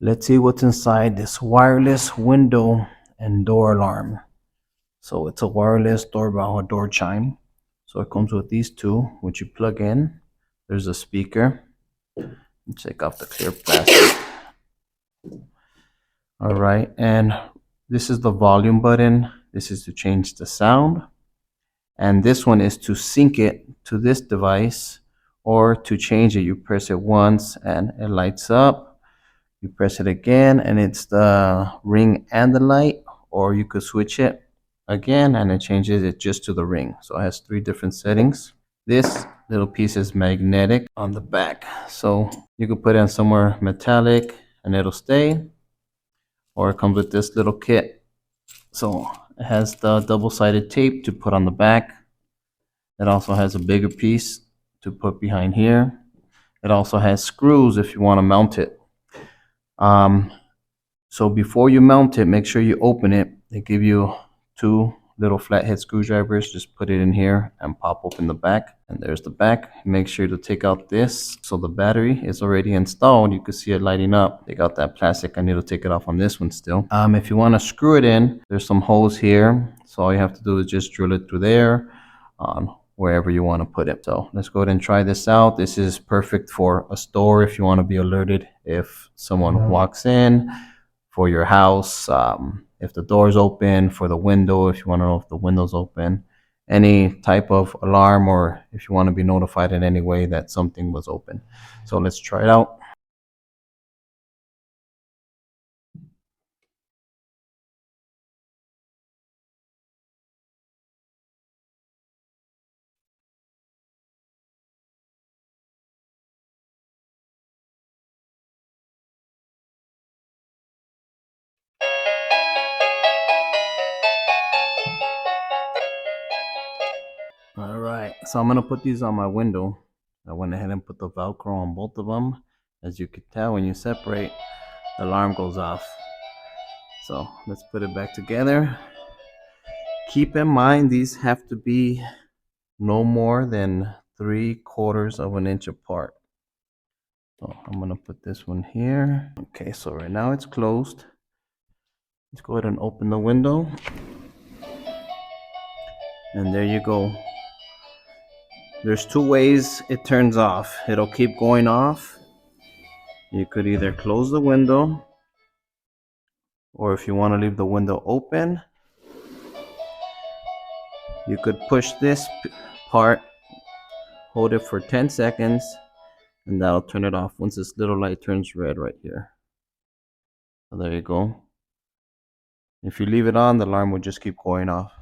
Let's see what's inside this wireless window and door alarm. So it's a wireless doorbell, a door chime. So it comes with these two, which you plug in. There's a speaker. Take off the clear plastic. All right, and this is the volume button. This is to change the sound. And this one is to sync it to this device, or to change it. You press it once and it lights up. You press it again and it's the ring and the light, or you could switch it again and it changes it just to the ring. So it has three different settings. This little piece is magnetic on the back, so you could put it on somewhere metallic and it'll stay, or it comes with this little kit. So it has the double-sided tape to put on the back. It also has a bigger piece to put behind here. It also has screws if you want to mount it. So before you mount it, make sure you open it. They give you two little flathead screwdrivers. Just put it in here and pop open the back. And there's the back. Make sure to take out this. So the battery is already installed. You can see it lighting up. Take out that plastic. I need to take it off on this one still. If you want to screw it in, there's some holes here. So all you have to do is just drill it through there on wherever you want to put it. So let's go ahead and try this out. This is perfect for a store if you want to be alerted if someone walks in, for your house, if the door's open, for the window, if you want to know if the window's open, any type of alarm, or if you want to be notified in any way that something was open. So let's try it out. All right, so I'm gonna put these on my window. I went ahead and put the Velcro on both of them. As you can tell, when you separate, the alarm goes off. So let's put it back together. Keep in mind, these have to be no more than 3/4 of an inch apart. So I'm gonna put this one here. Okay, so right now it's closed. Let's go ahead and open the window. And there you go. There's two ways it turns off. It'll keep going off. You could either close the window, or if you want to leave the window open, you could push this part, hold it for 10 seconds, and that'll turn it off once this little light turns red right here. So there you go. If you leave it on, the alarm will just keep going off.